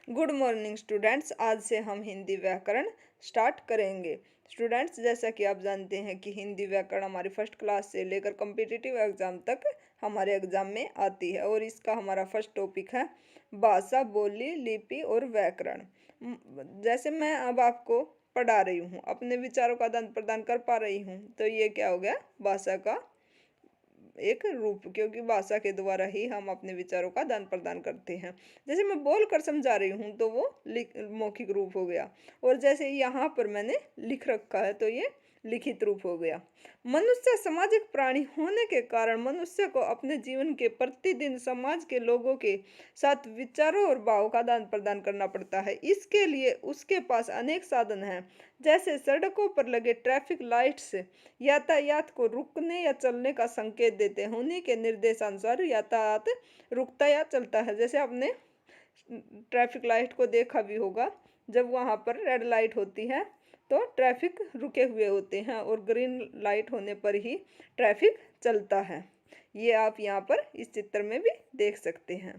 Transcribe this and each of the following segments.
Good morning students. आज से हम हिंदी व्याकरण स्टार्ट करेंगे। स्टूडेंट्स, जैसा कि आप जानते हैं कि हिंदी व्याकरण हमारी फर्स्ट क्लास से लेकर कॉम्पिटिटिव एग्जाम तक हमारे एग्जाम में आती है और इसका हमारा फर्स्ट टॉपिक है भाषा, बोली, लिपि और व्याकरण। जैसे मैं अब आपको पढ़ा रही हूँ, अपने विचारों का आदान प्रदान कर पा रही हूँ, तो ये क्या हो गया? भाषा का एक रूप, क्योंकि भाषा के द्वारा ही हम अपने विचारों का आदान प्रदान करते हैं। जैसे मैं बोल कर समझा रही हूँ तो वो मौखिक रूप हो गया, और जैसे यहाँ पर मैंने लिख रखा है तो ये लिखित रूप हो गया। मनुष्य सामाजिक प्राणी होने के कारण मनुष्य को अपने जीवन के प्रतिदिन समाज के लोगों के साथ विचारों और भावों का आदान प्रदान करना पड़ता है। इसके लिए उसके पास अनेक साधन हैं, जैसे सड़कों पर लगे ट्रैफिक लाइट्स यातायात को रुकने या चलने का संकेत देते हैं। उन्हीं के निर्देशानुसार यातायात रुकता या चलता है। जैसे आपने ट्रैफिक लाइट को देखा भी होगा, जब वहाँ पर रेड लाइट होती है तो ट्रैफिक रुके हुए होते हैं और ग्रीन लाइट होने पर ही ट्रैफिक चलता है। ये आप यहाँ पर इस चित्र में भी देख सकते हैं।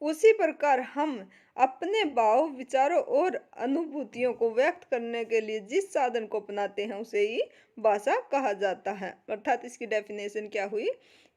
उसी प्रकार हम अपने भाव, विचारों और अनुभूतियों को व्यक्त करने के लिए जिस साधन को अपनाते हैं उसे ही भाषा कहा जाता है। अर्थात इसकी डेफिनेशन क्या हुई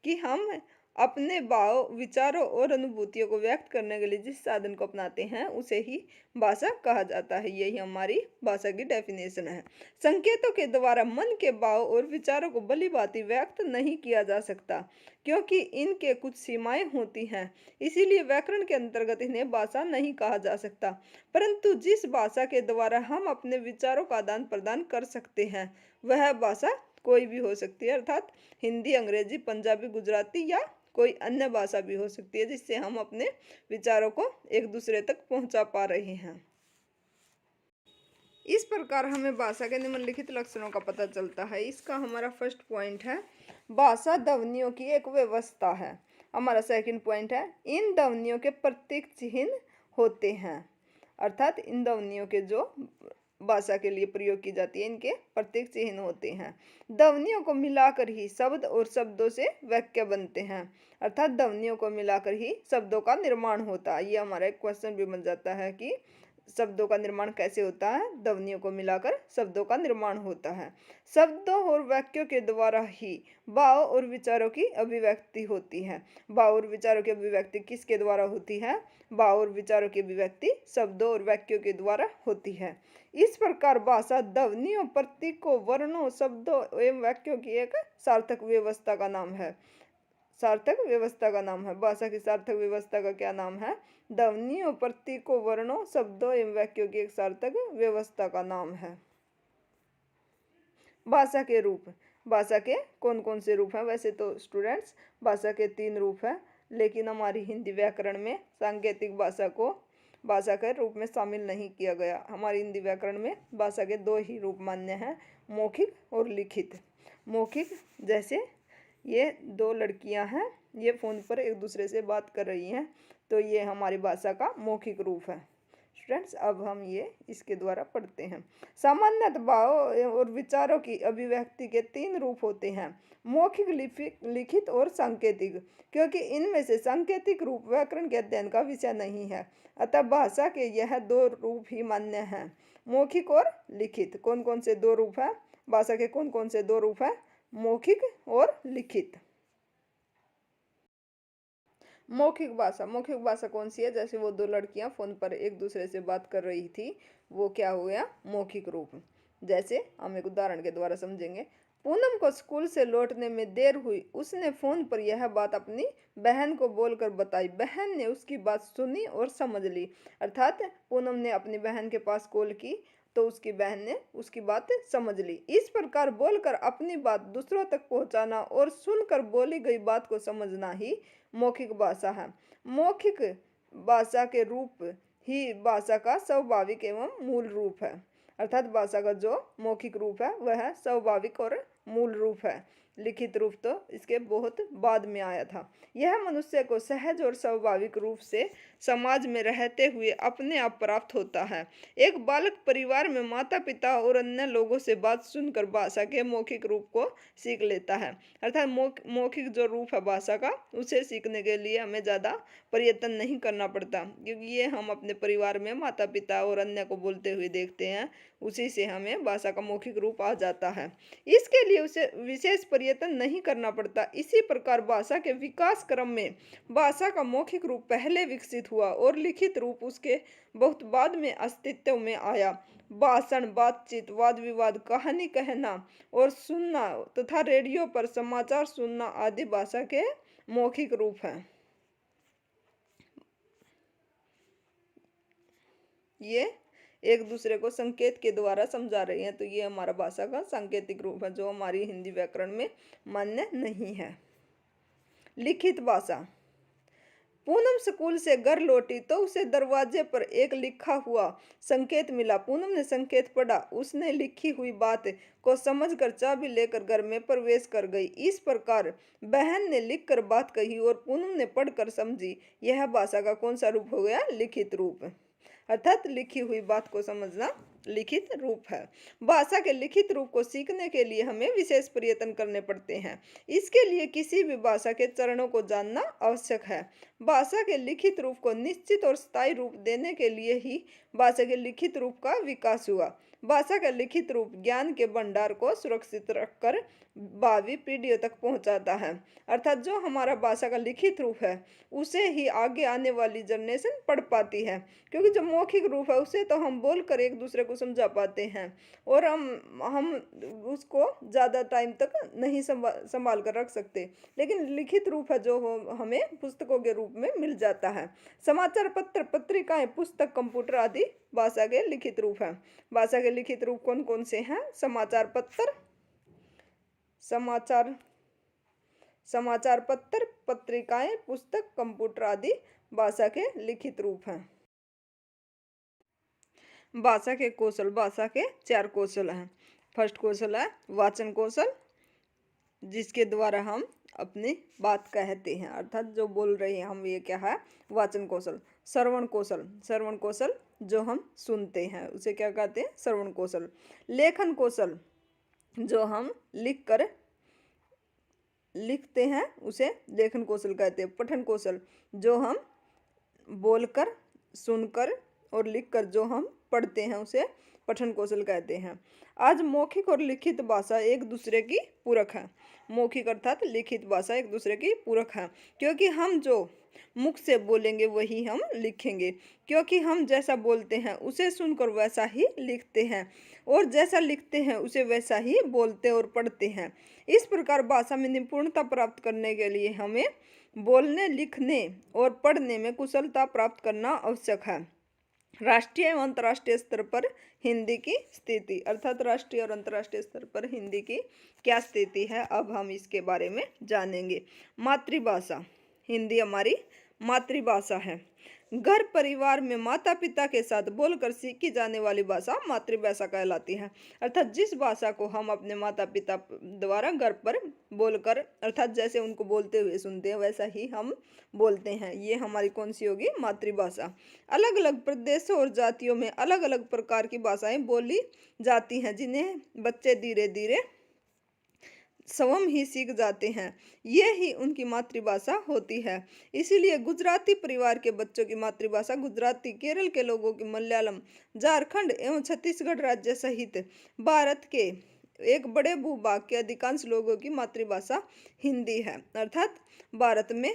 कि हम अपने भाव, विचारों और अनुभूतियों को व्यक्त करने के लिए जिस साधन को अपनाते हैं उसे ही भाषा कहा जाता है। यही हमारी भाषा की डेफिनेशन है। संकेतों के द्वारा मन के भाव और विचारों को भली भांति व्यक्त नहीं किया जा सकता, क्योंकि इनके कुछ सीमाएं होती हैं। इसीलिए व्याकरण के अंतर्गत इन्हें भाषा नहीं कहा जा सकता। परंतु जिस भाषा के द्वारा हम अपने विचारों का आदान प्रदान कर सकते हैं वह भाषा कोई भी हो सकती है। अर्थात हिंदी, अंग्रेजी, पंजाबी, गुजराती या कोई अन्य भाषा भी हो सकती है, जिससे हम अपने विचारों को एक दूसरे तक पहुंचा पा रहे हैं। इस प्रकार हमें भाषा के निम्नलिखित लक्षणों का पता चलता है। इसका हमारा फर्स्ट पॉइंट है, भाषा ध्वनियों की एक व्यवस्था है। हमारा सेकंड पॉइंट है, इन ध्वनियों के प्रतीक चिन्ह होते हैं। अर्थात इन ध्वनियों के जो भाषा के लिए प्रयोग की जाती है इनके प्रतीक चिन्ह होते हैं। ध्वनियों को मिलाकर ही शब्द और शब्दों से वाक्य बनते हैं। अर्थात ध्वनियों को मिलाकर ही शब्दों का निर्माण होता है। ये हमारा एक क्वेश्चन भी बन जाता है कि शब्दों का निर्माण कैसे होता है? ध्वनियों को मिलाकर शब्दों का निर्माण होता है। शब्दों और वाक्यों के द्वारा ही भाव और विचारों की अभिव्यक्ति होती है। भाव और विचारों की अभिव्यक्ति किसके द्वारा होती है? भाव और विचारों की अभिव्यक्ति शब्दों और वाक्यों के द्वारा होती है। इस प्रकार भाषा ध्वनियों, प्रतीकों, वर्णों, शब्दों एवं वाक्यों की एक सार्थक व्यवस्था का नाम है। सार्थक व्यवस्था का नाम है। भाषा की सार्थक व्यवस्था का क्या नाम है? ध्वनियों, प्रतीकों, वर्णों, शब्दों एवं वाक्यों की एक सार्थक व्यवस्था का नाम है। भाषा के रूप, भाषा के कौन कौन से रूप हैं? वैसे तो स्टूडेंट्स भाषा के 3 रूप हैं, लेकिन हमारी हिंदी व्याकरण में सांकेतिक भाषा को भाषा के रूप में शामिल नहीं किया गया। हमारी हिंदी व्याकरण में भाषा के 2 ही रूप मान्य हैं, मौखिक और लिखित। मौखिक, जैसे ये 2 लड़कियां हैं, ये फोन पर एक दूसरे से बात कर रही हैं, तो ये हमारी भाषा का मौखिक रूप है। स्टूडेंट्स, अब हम ये इसके द्वारा पढ़ते हैं। सामान्यतः भाव और विचारों की अभिव्यक्ति के 3 रूप होते हैं, मौखिक, लिखित और सांकेतिक। क्योंकि इनमें से सांकेतिक रूप व्याकरण के अध्ययन का विषय नहीं है, अतः भाषा के यह 2 रूप ही मान्य हैं, मौखिक और लिखित। कौन कौन से 2 रूप हैं? भाषा के कौन कौन से 2 रूप हैं? मौखिक और लिखित। मौखिक भाषा कौन सी है? जैसे वो 2 लड़कियां फोन पर एक दूसरे से बात कर रही थी, वो क्या हो गया? मौखिक रूप। जैसे हम एक उदाहरण के द्वारा समझेंगे। पूनम को स्कूल से लौटने में देर हुई। उसने फोन पर यह बात अपनी बहन को बोलकर बताई। बहन ने उसकी बात सुनी और समझ ली। अर्थात पूनम ने अपनी बहन के पास कॉल की तो उसकी बहन ने उसकी बात समझ ली। इस प्रकार बोलकर अपनी बात दूसरों तक पहुंचाना और सुनकर बोली गई बात को समझना ही मौखिक भाषा है। मौखिक भाषा के रूप ही भाषा का स्वाभाविक एवं मूल रूप है। अर्थात भाषा का जो मौखिक रूप है वह स्वाभाविक और मूल रूप है। लिखित रूप तो इसके बहुत बाद में आया था। यह मनुष्य को सहज और स्वाभाविक रूप से समाज में रहते हुए अपने आप प्राप्त होता है। एक बालक परिवार में माता पिता और अन्य लोगों से बात सुनकर भाषा के मौखिक रूप को सीख लेता है। अर्थात मौखिक जो रूप है भाषा का, उसे सीखने के लिए हमें ज़्यादा प्रयत्न नहीं करना पड़ता, क्योंकि ये हम अपने परिवार में माता पिता और अन्य को बोलते हुए देखते हैं, उसी से हमें भाषा का मौखिक रूप आ जाता है। इसके लिए उसे विशेष प्रयत्न नहीं करना पड़ता। इसी प्रकार भाषा के विकास क्रम में भाषा का मौखिक रूप पहले विकसित हुआ और लिखित रूप उसके बहुत बाद में अस्तित्व में आया। भाषण, बातचीत, वाद विवाद, कहानी कहना और सुनना तथा रेडियो पर समाचार सुनना आदि भाषा के मौखिक रूप हैं। ये एक दूसरे को संकेत के द्वारा समझा रही हैं, तो ये हमारा भाषा का सांकेतिक रूप है जो हमारी हिंदी व्याकरण में मान्य नहीं है। लिखित भाषा। पूनम स्कूल से घर लौटी तो उसे दरवाजे पर एक लिखा हुआ संकेत मिला। पूनम ने संकेत पढ़ा, उसने लिखी हुई बात को समझकर चाबी लेकर घर में प्रवेश कर गई। इस प्रकार बहन ने लिखकर बात कही और पूनम ने पढ़कर समझी। यह भाषा का कौन सा रूप हो गया? लिखित रूप। अर्थात लिखी हुई बात को समझना लिखित रूप है। भाषा के लिखित रूप को सीखने के लिए हमें विशेष प्रयत्न करने पड़ते हैं। इसके लिए किसी भी भाषा के चरणों को जानना आवश्यक है। भाषा के लिखित रूप को निश्चित और स्थायी रूप देने के लिए ही भाषा के लिखित रूप का विकास हुआ। भाषा का लिखित रूप ज्ञान के भंडार को सुरक्षित रखकर भावी पीढ़ियों तक पहुंचाता है। अर्थात जो हमारा भाषा का लिखित रूप है उसे ही आगे आने वाली जनरेशन पढ़ पाती है, क्योंकि जो मौखिक रूप है उसे तो हम बोलकर एक दूसरे को समझा पाते हैं और हम उसको ज़्यादा टाइम तक नहीं संभाल कर रख सकते, लेकिन लिखित रूप है जो हमें पुस्तकों के रूप में मिल जाता है। समाचार पत्र, पत्रिकाएं, पुस्तक, कंप्यूटर आदि भाषा के लिखित रूप हैं। भाषा के लिखित रूप कौन कौन से हैं? समाचार पत्र, समाचार पत्र, पत्रिकाएं, पुस्तक, कंप्यूटर आदि भाषा के लिखित रूप हैं। भाषा के कौशल। भाषा के 4 कौशल हैं। फर्स्ट कौशल है वाचन कौशल, जिसके द्वारा हम अपनी बात कहते हैं, अर्थात जो बोल रहे हैं हम, ये क्या है? वाचन कौशल। श्रवण कौशल। श्रवण कौशल जो हम सुनते हैं उसे क्या कहते हैं? श्रवण कौशल। लेखन कौशल जो हम लिखते हैं उसे लेखन कौशल कहते हैं। पठन कौशल जो हम बोलकर, सुनकर और लिखकर जो हम पढ़ते हैं उसे पठन कौशल कहते हैं। आज मौखिक और लिखित भाषा एक दूसरे की पूरक है। मौखिक अर्थात लिखित भाषा एक दूसरे की पूरक है, क्योंकि हम जो मुख से बोलेंगे वही हम लिखेंगे, क्योंकि हम जैसा बोलते हैं उसे सुनकर वैसा ही लिखते हैं और जैसा लिखते हैं उसे वैसा ही बोलते और पढ़ते हैं। इस प्रकार भाषा में निपुणता प्राप्त करने के लिए हमें बोलने, लिखने और पढ़ने में कुशलता प्राप्त करना आवश्यक है। राष्ट्रीय एवं अंतर्राष्ट्रीय स्तर पर हिंदी की स्थिति। अर्थात राष्ट्रीय और अंतर्राष्ट्रीय स्तर पर हिंदी की क्या स्थिति है, अब हम इसके बारे में जानेंगे। मातृभाषा। हिंदी हमारी मातृभाषा है। घर परिवार में माता पिता के साथ बोलकर सीखी जाने वाली भाषा मातृभाषा कहलाती है। अर्थात जिस भाषा को हम अपने माता पिता द्वारा घर पर बोलकर, अर्थात जैसे उनको बोलते हुए सुनते हैं वैसा ही हम बोलते हैं, ये हमारी कौन सी होगी? मातृभाषा। अलग अलग प्रदेशों और जातियों में अलग अलग प्रकार की भाषाएं बोली जाती हैं, जिन्हें बच्चे धीरे धीरे स्वयं ही सीख जाते हैं। ये ही उनकी मातृभाषा होती है। इसीलिए गुजराती परिवार के बच्चों की मातृभाषा गुजराती, केरल के लोगों की मलयालम, झारखंड एवं छत्तीसगढ़ राज्य सहित भारत के एक बड़े भूभाग के अधिकांश लोगों की मातृभाषा हिंदी है। अर्थात भारत में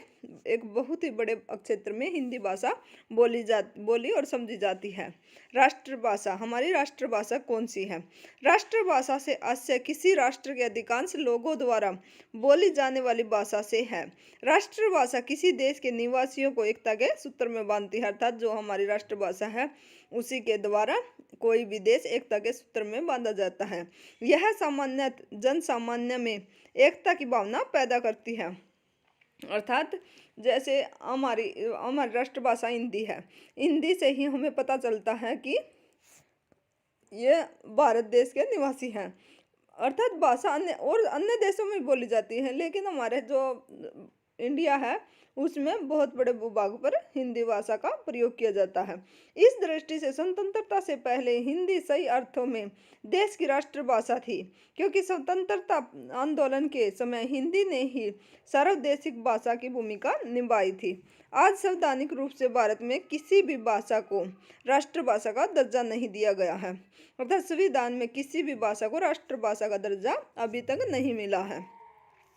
एक बहुत ही बड़े क्षेत्र में हिंदी भाषा बोली और समझी जाती है। राष्ट्रभाषा। हमारी राष्ट्रभाषा कौन सी है? राष्ट्रभाषा से आशय किसी राष्ट्र के अधिकांश लोगों द्वारा बोली जाने वाली भाषा से है। राष्ट्रभाषा किसी देश के निवासियों को एकता के सूत्र में बांधती है। अर्थात जो हमारी राष्ट्रभाषा है उसी के द्वारा कोई भी देश एकता के सूत्र में बांधा जाता है। यह सामान्य जन सामान्य में एकता की भावना पैदा करती है। अर्थात जैसे हमारी राष्ट्रभाषा हिंदी है, हिंदी से ही हमें पता चलता है कि ये भारत देश के निवासी हैं। अर्थात भाषा अन्य देशों में बोली जाती है, लेकिन हमारे जो इंडिया है उसमें बहुत बड़े भूभाग पर हिंदी भाषा का प्रयोग किया जाता है। इस दृष्टि से स्वतंत्रता से पहले हिंदी सही अर्थों में देश की राष्ट्रभाषा थी, क्योंकि स्वतंत्रता आंदोलन के समय हिंदी ने ही सर्वदेशिक भाषा की भूमिका निभाई थी। आज संवैधानिक रूप से भारत में किसी भी भाषा को राष्ट्रभाषा का दर्जा नहीं दिया गया है, अर्थात संविधान में किसी भी भाषा को राष्ट्रभाषा का दर्जा अभी तक नहीं मिला है।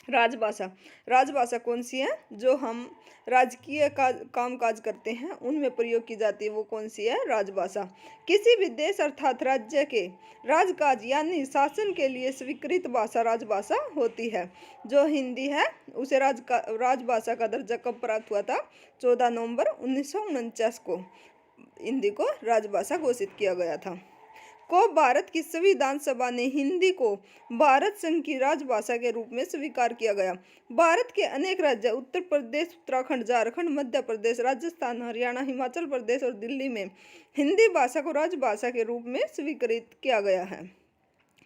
राजभाषा, राजभाषा कौन सी है? जो हम राजकीय काम काज करते हैं उनमें प्रयोग की जाती है, वो कौन सी है? राजभाषा। किसी भी देश अर्थात राज्य के राजकाज यानी शासन के लिए स्वीकृत भाषा राजभाषा होती है। जो हिंदी है उसे राजभाषा का दर्जा कब प्राप्त हुआ था? 14 नवंबर 1949 को हिंदी को राजभाषा घोषित किया गया था। को भारत की संविधान सभा ने हिंदी को भारत संघ की राजभाषा के रूप में स्वीकार किया गया। भारत के अनेक राज्य उत्तर प्रदेश, उत्तराखंड, झारखंड, मध्य प्रदेश, राजस्थान, हरियाणा, हिमाचल प्रदेश और दिल्ली में हिंदी भाषा को राजभाषा के रूप में स्वीकृत किया गया है।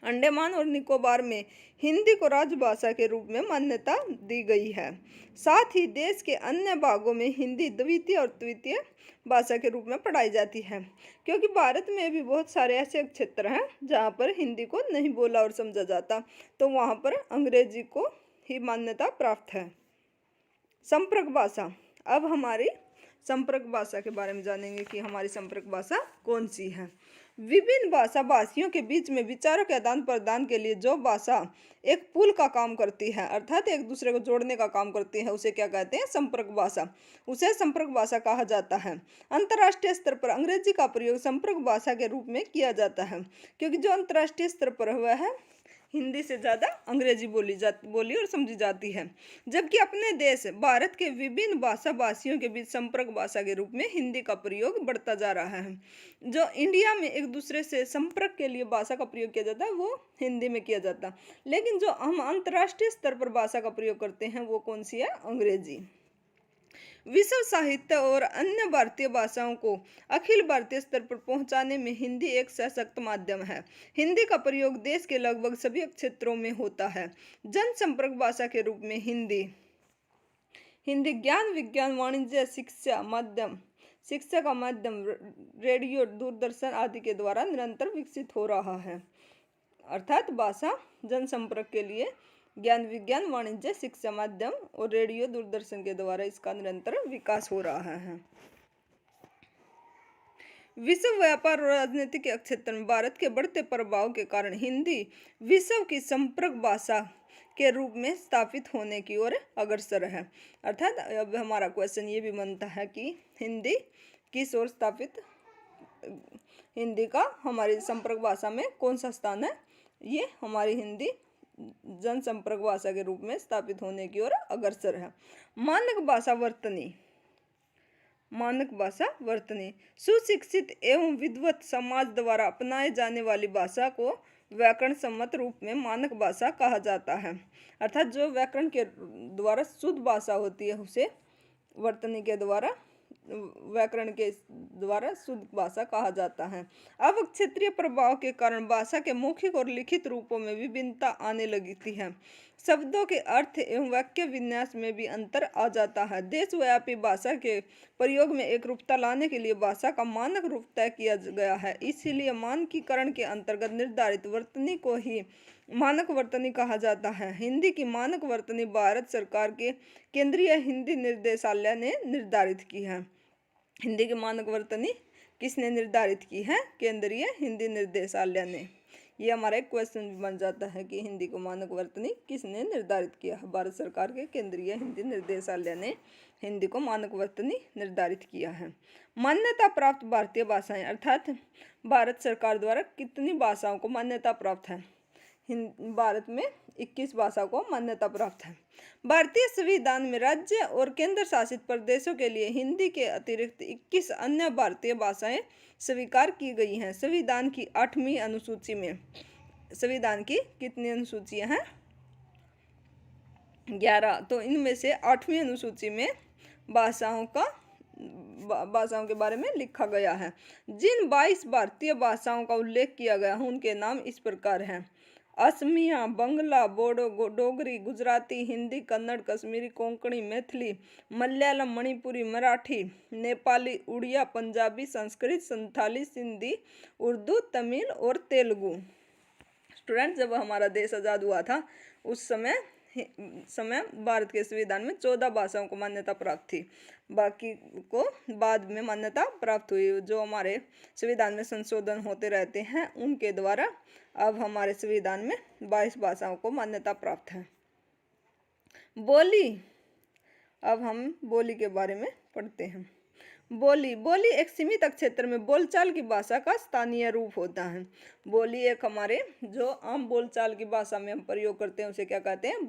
अंडमान और निकोबार में हिंदी को राजभाषा के रूप में मान्यता दी गई है। साथ ही देश के अन्य भागों में हिंदी द्वितीय और तृतीय भाषा के रूप में पढ़ाई जाती है, क्योंकि भारत में भी बहुत सारे ऐसे क्षेत्र हैं जहाँ पर हिंदी को नहीं बोला और समझा जाता, तो वहाँ पर अंग्रेजी को ही मान्यता प्राप्त है। संपर्क भाषा, अब हमारी संपर्क भाषा के बारे में जानेंगे कि हमारी संपर्क भाषा कौन सी है। विभिन्न भाषा भाषियों के बीच में विचारों के आदान प्रदान के लिए जो भाषा एक पुल का काम करती है, अर्थात एक दूसरे को जोड़ने का काम करती है, उसे क्या कहते हैं? संपर्क भाषा। उसे संपर्क भाषा कहा जाता है। अंतर्राष्ट्रीय स्तर पर अंग्रेजी का प्रयोग संपर्क भाषा के रूप में किया जाता है, क्योंकि जो अंतर्राष्ट्रीय स्तर पर हुआ है हिंदी से ज़्यादा अंग्रेजी बोली और समझी जाती है, जबकि अपने देश भारत के विभिन्न भाषा भाषियों के बीच संपर्क भाषा के रूप में हिंदी का प्रयोग बढ़ता जा रहा है। जो इंडिया में एक दूसरे से संपर्क के लिए भाषा का प्रयोग किया जाता है वो हिंदी में किया जाता है, लेकिन जो हम अंतर्राष्ट्रीय स्तर पर भाषा का प्रयोग करते हैं वो कौन सी है? अंग्रेजी। विश्व साहित्य और अन्य भारतीय भाषाओं को अखिल भारतीय स्तर पर पहुंचाने में हिंदी एक सशक्त माध्यम है। हिंदी का प्रयोग देश के लगभग सभी क्षेत्रों में होता है। जनसंपर्क भाषा के रूप में हिंदी ज्ञान, विज्ञान, वाणिज्य, शिक्षा का माध्यम, रेडियो, दूरदर्शन आदि के द्वारा निरंतर विकसित हो रहा है। अर्थात भाषा जनसंपर्क के लिए ज्ञान, विज्ञान, वाणिज्य, शिक्षा माध्यम और रेडियो, दूरदर्शन के द्वारा इसका निरंतर विकास हो रहा है। विश्व व्यापार और राजनीति के क्षेत्र में भारत के बढ़ते प्रभाव के कारण हिंदी विश्व की संपर्क भाषा के रूप में स्थापित होने की ओर अग्रसर है। अर्थात अब हमारा क्वेश्चन ये भी बनता है कि हिंदी किस ओर स्थापित, हिंदी का हमारी संपर्क भाषा में कौन सा स्थान है? ये हमारी हिंदी जनसंपर्क भाषा के रूप में स्थापित होने की ओर अग्रसर है। मानक भाषा वर्तनी सुशिक्षित एवं विद्वत समाज द्वारा अपनाए जाने वाली भाषा को व्याकरण सम्मत रूप में मानक भाषा कहा जाता है। अर्थात जो व्याकरण के द्वारा शुद्ध भाषा होती है उसे वर्तनी के द्वारा, व्याकरण के द्वारा शुद्ध भाषा कहा जाता है। अब क्षेत्रीय प्रभाव के कारण भाषा के मौखिक और लिखित रूपों में विभिन्नता आने लगती है। शब्दों के अर्थ एवं वाक्य विन्यास में भी अंतर आ जाता है। देशव्यापी भाषा के प्रयोग में एक रूपता लाने के लिए भाषा का मानक रूप तय किया गया है। इसीलिए मानकीकरण के अंतर्गत निर्धारित वर्तनी को ही मानक वर्तनी कहा जाता है। हिंदी की मानक वर्तनी भारत सरकार के केंद्रीय हिंदी निर्देशालय ने निर्धारित की है। हिंदी की मानक वर्तनी किसने निर्धारित की है? केंद्रीय हिंदी निर्देशालय ने। ये हमारा एक क्वेश्चन भी बन जाता है कि हिंदी को मानक वर्तनी किसने निर्धारित किया है? भारत सरकार के केंद्रीय हिंदी निर्देशालय ने हिंदी को मानक वर्तनी निर्धारित किया है। मान्यता प्राप्त भारतीय भाषाएं, अर्थात भारत सरकार द्वारा कितनी भाषाओं को मान्यता प्राप्त है? भारत में 21 भाषा को मान्यता प्राप्त है। भारतीय संविधान में राज्य और केंद्र शासित प्रदेशों के लिए हिंदी के अतिरिक्त 21 अन्य भारतीय भाषाएं स्वीकार की गई हैं। संविधान की 8वीं अनुसूची में, संविधान की कितनी अनुसूचियां हैं? 11। तो इनमें से 8वीं अनुसूची में भाषाओं के बारे में लिखा गया है। जिन 22 भारतीय भाषाओं का उल्लेख किया गया है उनके नाम इस प्रकार हैं। असमिया, बंगला, बोडो, डोगरी, गुजराती, हिंदी, कन्नड़, कश्मीरी, कोंकणी, मैथिली, मलयालम, मणिपुरी, मराठी, नेपाली, उड़िया, पंजाबी, संस्कृत, संथाली, सिंधी, उर्दू, तमिल और तेलुगु। स्टूडेंट, जब हमारा देश आज़ाद हुआ था उस समय भारत के संविधान में 14 भाषाओं को मान्यता प्राप्त थी, बाकी को बाद में मान्यता प्राप्त हुई। जो हमारे संविधान में संशोधन होते रहते हैं उनके द्वारा अब हमारे संविधान में 22 भाषाओं को मान्यता प्राप्त है। बोली, अब हम बोली के बारे में पढ़ते हैं। बोली एक सीमित क्षेत्र में बोलचाल की भाषा का स्थानीय रूप होता है। बोली एक हमारे जो आम बोलचाल की भाषा में हम प्रयोग करते हैं उसे क्या कहते हैं?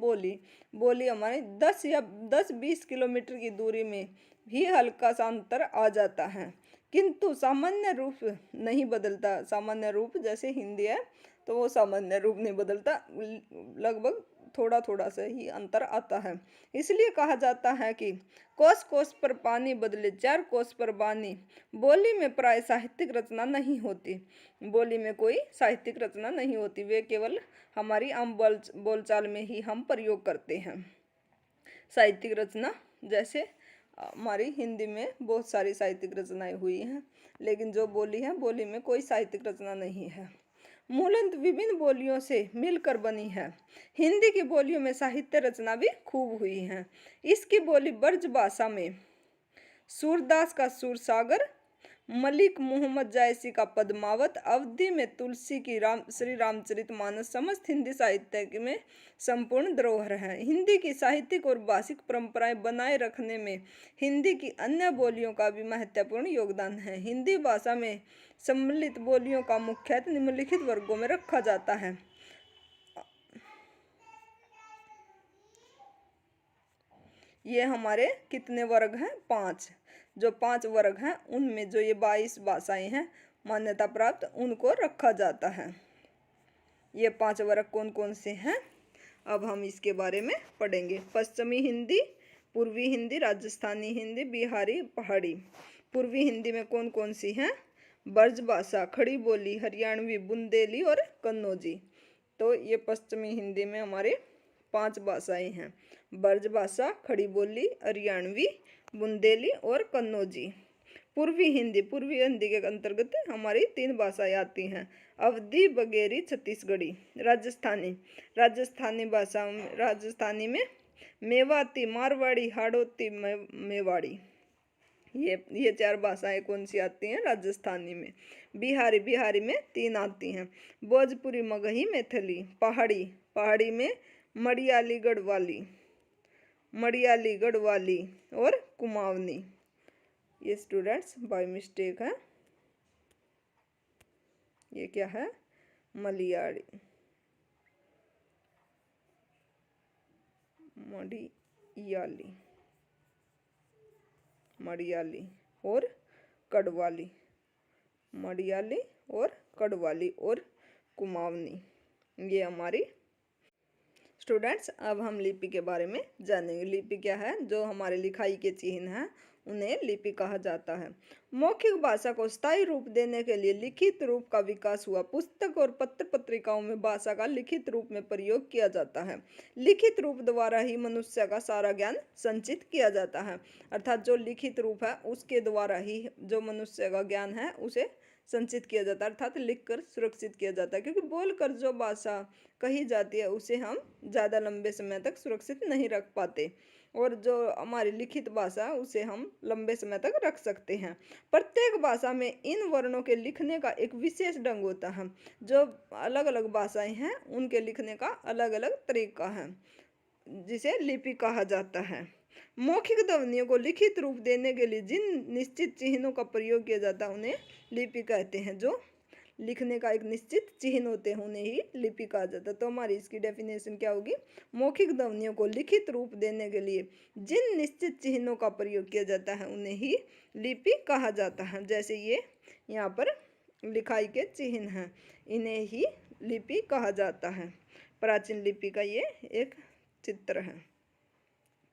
बोली हमारे 10-20 किलोमीटर की दूरी में भी हल्का सा अंतर आ जाता है, किंतु सामान्य रूप नहीं बदलता। सामान्य रूप जैसे हिंदी है तो वो सामान्य रूप नहीं बदलता, लगभग थोड़ा थोड़ा सा ही अंतर आता है। इसलिए कहा जाता है कि कोस कोस पर पानी बदले 4 कोस पर बानी। बोली में प्राय साहित्यिक रचना नहीं होती। बोली में कोई साहित्यिक रचना नहीं होती, वे केवल हमारी आम बोलचाल में ही हम प्रयोग करते हैं। साहित्यिक रचना जैसे हमारी हिंदी में बहुत सारी साहित्यिक रचनाएं हुई हैं, लेकिन जो बोली है बोली में कोई साहित्यिक रचना नहीं है। मूलतः विभिन्न बोलियों से मिलकर बनी है। हिंदी की बोलियों में साहित्य रचना भी खूब हुई है। इसकी बोली ब्रज भाषा में सूरदास का सूरसागर, मलिक मोहम्मद जायसी का पद्मावत, अवधी में तुलसी की श्री रामचरितमानस समस्त हिंदी साहित्य में संपूर्ण धरोहर है। हिंदी की साहित्यिक और भाषिक परंपराएं बनाए रखने में हिंदी की अन्य बोलियों का भी महत्वपूर्ण योगदान है। हिंदी भाषा में सम्मिलित बोलियों का मुख्यतः निम्नलिखित वर्गों में रखा जाता है। ये हमारे कितने वर्ग हैं? 5। जो 5 वर्ग हैं उनमें जो ये 22 भाषाएं हैं मान्यता प्राप्त, उनको रखा जाता है। ये 5 वर्ग कौन कौन से हैं अब हम इसके बारे में पढ़ेंगे। पश्चिमी हिंदी, पूर्वी हिंदी, राजस्थानी हिंदी, बिहारी, पहाड़ी। पूर्वी हिंदी में कौन कौन सी हैं? ब्रज भाषा, खड़ी बोली, हरियाणवी, बुंदेली और कन्नौजी। तो ये पश्चिमी हिंदी में हमारे 5 भाषाएं हैं। ब्रज भाषा, खड़ी बोली, हरियाणवी, बुंदेली और कन्नौजी। पूर्वी हिंदी के अंतर्गत हमारी 3 भाषाएं आती हैं, अवधी, बघेरी, छत्तीसगढ़ी। राजस्थानी में मेवाती, मारवाड़ी, हाड़ौती, मेवाड़ी। ये 4 भाषाएं कौन सी आती हैं राजस्थानी में। बिहारी में 3 आती हैं, भोजपुरी, मगही, मैथिली। पहाड़ी में मड़ियाली, गढ़वाली और कुमाऊनी। ये स्टूडेंट्स बाय मिस्टेक है, ये क्या है? मड़ियाली और कड़वाली और कुमाऊनी। ये हमारी स्टूडेंट्स, अब हम लिपि के बारे में जानेंगे। लिपि क्या है? जो हमारे लिखाई के चिन्ह हैं उन्हें लिपि कहा जाता है। मौखिक भाषा को स्थायी रूप देने के लिए लिखित रूप का विकास हुआ। पुस्तक और पत्र पत्रिकाओं में भाषा का लिखित रूप में प्रयोग किया जाता है। लिखित रूप द्वारा ही मनुष्य का सारा ज्ञान संचित किया जाता है, अर्थात जो लिखित रूप है उसके द्वारा ही जो मनुष्य का ज्ञान है उसे संचित किया जाता है, अर्थात लिखकर सुरक्षित किया जाता है। क्योंकि बोलकर जो भाषा कही जाती है उसे हम ज़्यादा लंबे समय तक सुरक्षित नहीं रख पाते, और जो हमारी लिखित भाषा उसे हम लंबे समय तक रख सकते हैं। प्रत्येक भाषा में इन वर्णों के लिखने का एक विशेष ढंग होता है। जो अलग अलग भाषाएं हैं उनके लिखने का अलग अलग तरीका है, जिसे लिपि कहा जाता है। मौखिक ध्वनियों को लिखित रूप देने के लिए जिन निश्चित चिन्हों का प्रयोग किया जाता है उन्हें लिपि कहते हैं। जो लिखने का एक निश्चित चिन्ह होते हैं उन्हें ही लिपि कहा जाता है। तो हमारी इसकी डेफिनेशन क्या होगी? मौखिक ध्वनियों को लिखित रूप देने के लिए जिन निश्चित चिन्हों का प्रयोग किया जाता है उन्हें ही लिपि कहा जाता है। जैसे ये यहाँ पर लिखाई के चिन्ह हैं, इन्हें ही लिपि कहा जाता है। प्राचीन लिपि का ये एक चित्र है।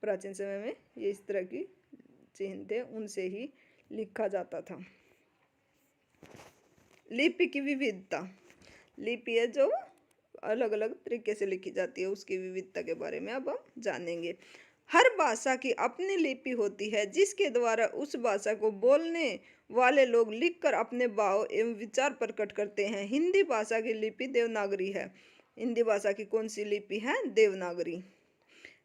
प्राचीन समय में ये इस तरह की चिन्ह थे, उनसे ही लिखा जाता था। लिपि की विविधता। लिपि है जो अलग अलग तरीके से लिखी जाती है, उसकी विविधता के बारे में अब हम जानेंगे। हर भाषा की अपनी लिपि होती है जिसके द्वारा उस भाषा को बोलने वाले लोग लिखकर अपने भाव एवं विचार प्रकट करते हैं। हिंदी भाषा की लिपि देवनागरी है। हिंदी भाषा की कौन सी लिपि है? देवनागरी।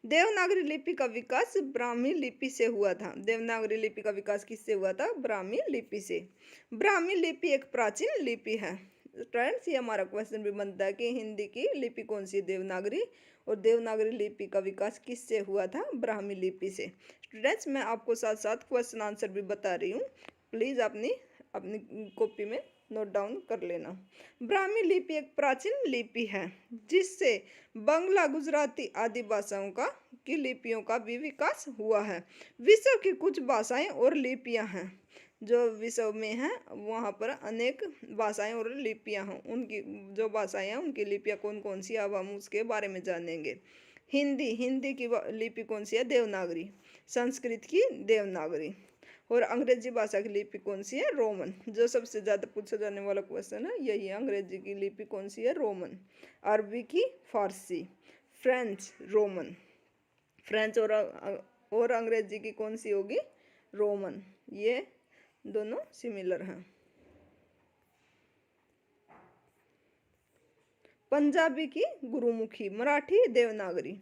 देवनागरी लिपि का विकास ब्राह्मी लिपि से हुआ था। देवनागरी लिपि का विकास किससे हुआ था? ब्राह्मी लिपि से। ब्राह्मी लिपि एक प्राचीन लिपि है। फ्रेंड्स, ये हमारा क्वेश्चन भी बनता है कि हिंदी की लिपि कौन सी? देवनागरी। और देवनागरी लिपि का विकास किससे हुआ था? ब्राह्मी लिपि से। स्टूडेंट्स, मैं आपको साथ साथ क्वेश्चन आंसर भी बता रही हूँ, प्लीज़ अपनी अपनी कॉपी में नोट डाउन कर लेना। ब्राह्मी लिपि एक प्राचीन लिपि है जिससे बंगला, गुजराती आदि भाषाओं का की लिपियों का भी विकास हुआ है। विश्व की कुछ भाषाएं और लिपियां हैं। जो विश्व में है वहाँ पर अनेक भाषाएं और लिपियां हैं। उनकी जो भाषाएं हैं उनकी लिपियां कौन कौन सी, अब हम उसके बारे में जानेंगे। हिंदी, हिंदी की लिपि कौन सी है? देवनागरी। संस्कृत की देवनागरी। और अंग्रेजी भाषा की लिपि कौन सी है? रोमन। जो सबसे ज्यादा पूछा जाने वाला क्वेश्चन है यही है, अंग्रेजी की लिपि कौन सी है? रोमन। अरबी की फारसी। French, Roman. फ्रेंच और अंग्रेजी की कौन सी होगी? रोमन। ये दोनों सिमिलर हैं। पंजाबी की गुरुमुखी। मराठी देवनागरी।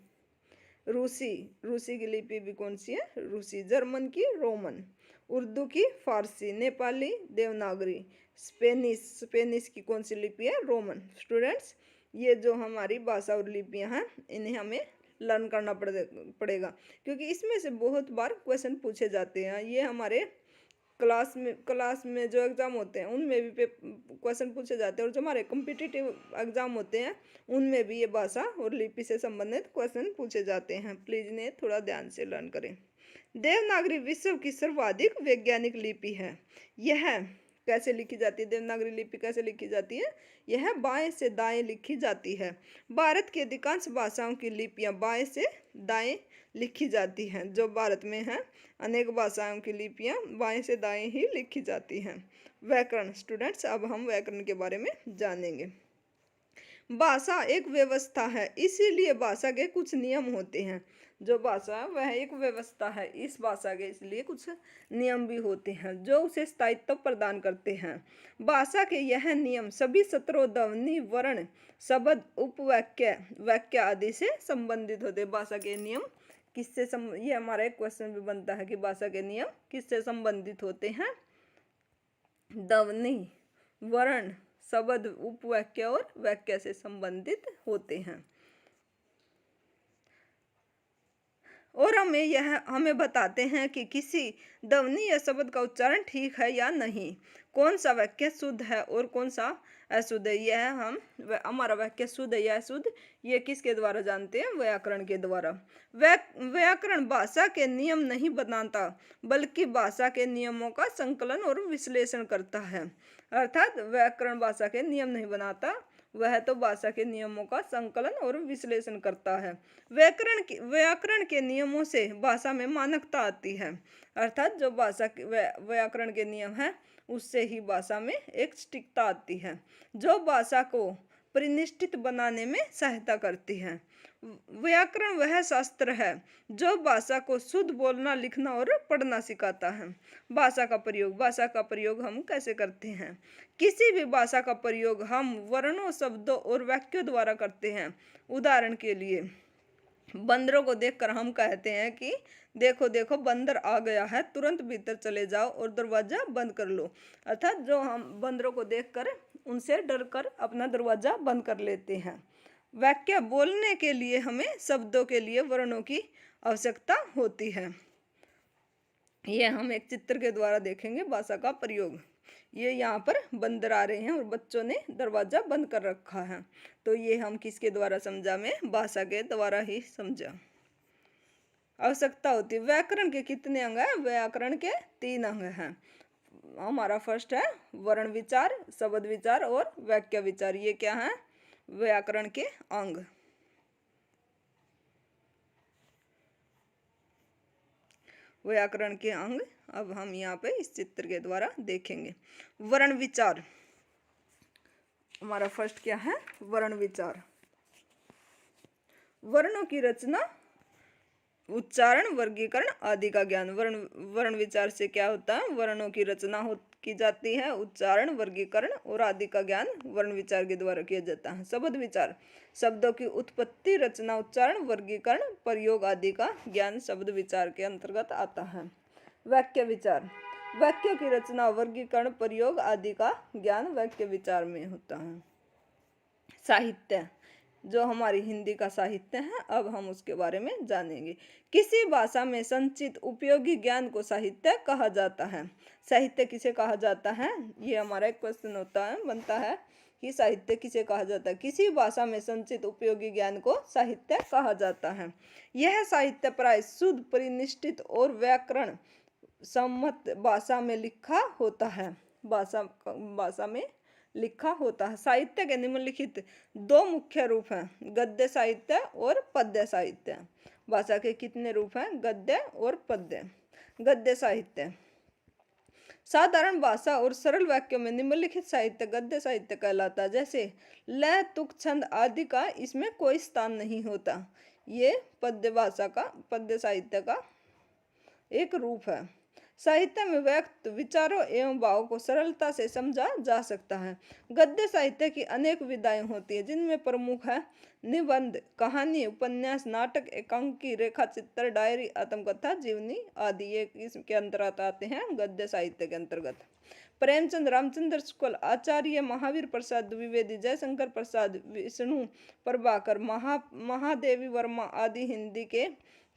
रूसी, रूसी की लिपि भी कौन सी है? रूसी। जर्मन की रोमन। उर्दू की फारसी। नेपाली देवनागरी। स्पेनिश, स्पेनिश की कौन सी लिपि है? रोमन। स्टूडेंट्स, ये जो हमारी भाषा और लिपियां हैं इन्हें हमें लर्न करना पड़ेगा क्योंकि इसमें से बहुत बार क्वेश्चन पूछे जाते हैं। ये हमारे क्लास में जो एग्ज़ाम होते हैं उनमें भी क्वेश्चन पूछे जाते हैं और जो हमारे कॉम्पिटिटिव एग्ज़ाम होते हैं उनमें भी ये भाषा और लिपि से संबंधित क्वेश्चन पूछे जाते हैं। प्लीज़ इन्हें थोड़ा ध्यान से लर्न करें। देवनागरी विश्व की सर्वाधिक वैज्ञानिक लिपि है। यह कैसे लिखी जाती है? देवनागरी लिपि कैसे लिखी जाती है? यह बाएं से दाएं लिखी जाती है। भारत की अधिकांश भाषाओं की लिपियां बाएं से दाएं लिखी जाती हैं। जो भारत में है अनेक भाषाओं की लिपियां बाएं से दाएं ही लिखी जाती हैं। व्याकरण। स्टूडेंट्स, अब हम व्याकरण के बारे में जानेंगे। भाषा एक व्यवस्था है, इसीलिए भाषा के कुछ नियम होते हैं। जो भाषा है वह एक व्यवस्था है, इस भाषा के इसलिए कुछ नियम भी होते हैं जो उसे स्थायित्व प्रदान करते हैं। भाषा के यह नियम सभी सत्रों, ध्वनि, वर्ण, शब्द, उपवाक्य, वाक्य आदि से संबंधित होते हैं। भाषा के नियम किससे ये हमारा एक क्वेश्चन भी बनता है कि भाषा के नियम किससे संबंधित होते हैं? ध्वनि, वर्ण, शब्द, उपवाक्य और वाक्य से संबंधित होते हैं। और हमें बताते हैं कि किसी ध्वनि या शब्द का उच्चारण ठीक है या नहीं, कौन सा वाक्य शुद्ध है और कौन सा अशुद्ध है। यह हमारा वाक्य शुद्ध है या अशुद्ध, ये किसके द्वारा जानते हैं? व्याकरण के द्वारा। व्याकरण भाषा के नियम नहीं बनाता बल्कि भाषा के नियमों का संकलन और विश्लेषण करता है। अर्थात व्याकरण भाषा के नियम नहीं बनाता, वह तो भाषा के नियमों का संकलन और विश्लेषण करता है। व्याकरण के नियमों से भाषा में मानकता आती है। अर्थात जो भाषा के व्याकरण के नियम है उससे ही भाषा में एक सटीकता आती है जो भाषा को परिनिष्ठित बनाने में सहायता करती है। व्याकरण वह शास्त्र है जो भाषा को शुद्ध बोलना, लिखना और पढ़ना सिखाता है। भाषा का प्रयोग हम कैसे करते हैं? किसी भी भाषा का प्रयोग हम वर्णों, शब्दों और वाक्यों द्वारा करते हैं। उदाहरण के लिए बंदरों को देखकर हम कहते हैं कि देखो देखो बंदर आ गया है, तुरंत भीतर चले जाओ और दरवाजा बंद कर लो। अर्थात जो हम बंदरों को देखकर उनसे डरकर अपना दरवाजा बंद कर लेते हैं। वाक्य बोलने के लिए हमें शब्दों के लिए वर्णों की आवश्यकता होती है। यह हम एक चित्र के द्वारा देखेंगे भाषा का प्रयोग। ये यहाँ पर बंदर आ रहे हैं और बच्चों ने दरवाजा बंद कर रखा है, तो ये हम किसके द्वारा समझा? में भाषा के द्वारा ही समझा। आवश्यकता होती है। व्याकरण के कितने अंग हैं? व्याकरण के 3 अंग हैं। हमारा फर्स्ट है वर्ण विचार, शब्द विचार और वाक्य विचार। ये क्या है? व्याकरण के अंग। व्याकरण के अंग अब हम यहाँ पे इस चित्र के द्वारा देखेंगे। वर्ण विचार, हमारा फर्स्ट क्या है? वर्ण विचार। वर्णों की रचना, उच्चारण, वर्गीकरण आदि का ज्ञान। वर्ण विचार से क्या होता है, वर्णों की रचना की जाती है, उच्चारण, वर्गीकरण और आदि का ज्ञान वर्ण विचार के द्वारा किया जाता है। शब्द विचार, शब्दों की उत्पत्ति, रचना, उच्चारण, वर्गीकरण, प्रयोग आदि का ज्ञान शब्द विचार के अंतर्गत आता है। वाक्य विचार, वाक्यों की रचना, वर्गीकरण, प्रयोग आदि का ज्ञान वाक्य विचार में होता है। साहित्य, जो हमारी हिंदी का साहित्य है, अब हम उसके बारे में जानेंगे। किसी भाषा में संचित उपयोगी ज्ञान को साहित्य कहा जाता है। साहित्य किसे कहा जाता है, ये हमारा एक क्वेश्चन होता है, बनता है कि साहित्य किसे कहा जाता है। किसी भाषा में संचित उपयोगी ज्ञान को साहित्य कहा जाता है। यह साहित्य प्राय शुद्ध, परिनिष्ठित और व्याकरण सम्मत भाषा में लिखा होता है। भाषा में लिखा होता है। साहित्य के निम्नलिखित दो मुख्य रूप हैं, गद्य साहित्य और पद्य साहित्य। भाषा के कितने रूप हैं, गद्य और पद्य। गद्य साहित्य, साधारण भाषा और सरल वाक्यों में निम्नलिखित साहित्य गद्य साहित्य कहलाता है। जैसे लय, तुक, छंद आदि का इसमें कोई स्थान नहीं होता। ये पद्य साहित्य का एक रूप है। साहित्य में व्यक्त विचारों एवं भावों को सरलता से समझा जा सकता है। गद्य साहित्य की अनेक विधाएं होती है, जिनमें प्रमुख है निबंध, कहानी, उपन्यास, नाटक, एकांकी, रेखा चित्र, डायरी, आत्मकथा, जीवनी आदि। ये इसके अंतर्गत आते हैं, गद्य साहित्य के अंतर्गत। प्रेमचंद, रामचंद्र शुक्ल, आचार्य महावीर प्रसाद द्विवेदी, जयशंकर प्रसाद, विष्णु प्रभाकर, महादेवी वर्मा आदि हिंदी के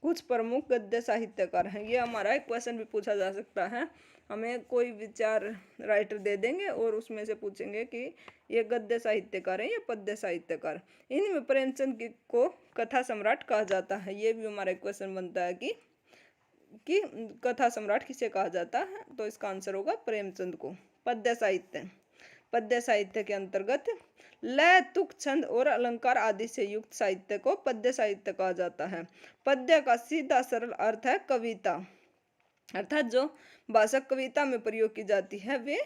कुछ प्रमुख गद्य साहित्यकार हैं। ये हमारा एक क्वेश्चन भी पूछा जा सकता है। हमें कोई विचार राइटर दे देंगे और उसमें से पूछेंगे कि ये गद्य साहित्यकार है या पद्य साहित्यकार। इनमें प्रेमचंद को कथा सम्राट कहा जाता है। ये भी हमारा एक क्वेश्चन बनता है कि कथा सम्राट किसे कहा जाता है, तो इसका आंसर होगा प्रेमचंद को। पद्य साहित्य, पद्य साहित्य के अंतर्गत लय, तुक, छंद और अलंकार आदि से युक्त साहित्य को पद्य साहित्य कहा जाता है। पद्य का सीधा सरल अर्थ है कविता, अर्थात जो भाषा कविता में प्रयोग की जाती है वे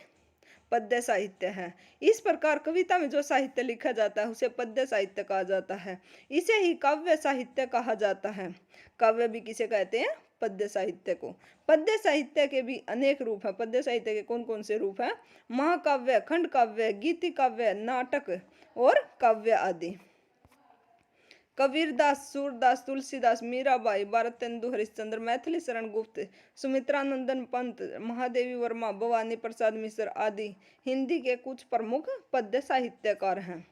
पद्य साहित्य है। इस प्रकार कविता में जो साहित्य लिखा जाता है उसे पद्य साहित्य कहा जाता है। इसे ही काव्य साहित्य कहा जाता है। काव्य भी किसे कहते हैं, पद्य साहित्य को। पद्य साहित्य के भी अनेक रूप हैं। पद्य साहित्य के कौन कौन से रूप हैं, महाकाव्य, खंड काव्य, गीति काव्य, नाटक और काव्य आदि। कबीरदास, सूरदास, तुलसीदास, मीराबाई, भारतेंदु हरिश्चंद्र, मैथिली शरण गुप्त, सुमित्रानंदन पंत, महादेवी वर्मा, भवानी प्रसाद मिश्र आदि हिंदी के कुछ प्रमुख पद्य साहित्यकार हैं।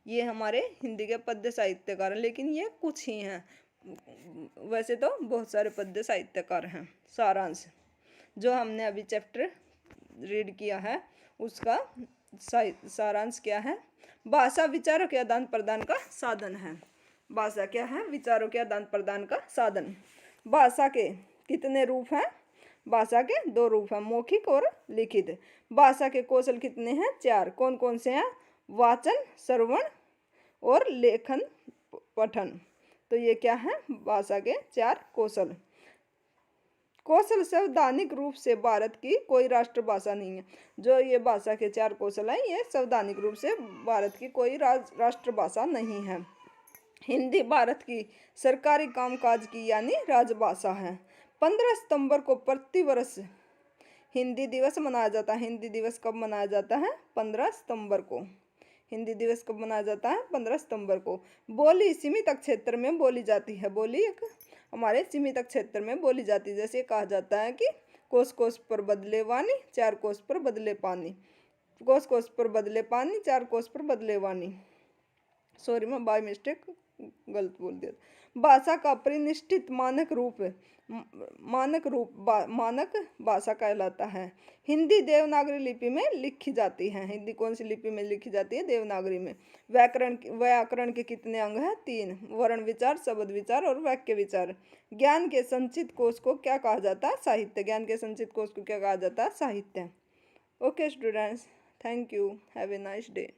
ये हमारे हिंदी के पद्य साहित्यकार हैं, लेकिन ये कुछ ही हैं, वैसे तो बहुत सारे पद्य साहित्यकार हैं। सारांश, जो हमने अभी चैप्टर रीड किया है उसका सारांश क्या है। भाषा विचारों के आदान प्रदान का साधन है। भाषा क्या है, विचारों के आदान प्रदान का साधन। भाषा के कितने रूप हैं, भाषा के दो रूप हैं, मौखिक और लिखित। भाषा के कौशल कितने हैं, चार। कौन कौन से हैं, वाचन, श्रवण और लेखन, पठन। तो ये क्या है, भाषा के चार कौशल। कौशल संवैधानिक रूप से भारत की कोई राष्ट्रभाषा नहीं है। जो ये भाषा के चार कौशल हैं, ये संवैधानिक रूप से भारत की कोई राष्ट्रभाषा नहीं है। हिंदी भारत की सरकारी कामकाज की यानी राजभाषा है। 15 सितंबर को प्रतिवर्ष हिंदी दिवस मनाया जाता है। हिंदी दिवस कब मनाया जाता है, 15 सितंबर को। हिंदी दिवस कब मनाया जाता है, 15 सितंबर को। बोली सीमित क्षेत्र में बोली जाती है। बोली एक हमारे सीमित क्षेत्र में बोली जाती है। जैसे कहा जाता है कि कोस कोस पर बदले वाणी, चार कोस पर बदले पानी। कोस कोस पर बदले पानी, चार कोस पर बदले वाणी। सॉरी, मैं बाय मिस्टेक गलत बोल दिया। भाषा का परिनिष्ठित मानक भाषा कहलाता है। हिंदी देवनागरी लिपि में लिखी जाती है। हिंदी कौन सी लिपि में लिखी जाती है, देवनागरी में। व्याकरण के कितने अंग हैं, 3। वर्ण विचार, शब्द विचार और वाक्य विचार। ज्ञान के संचित कोश को क्या कहा जाता है, साहित्य। ज्ञान के संचित कोश को क्या कहा जाता है, साहित्य। Okay students, thank you, have a nice day.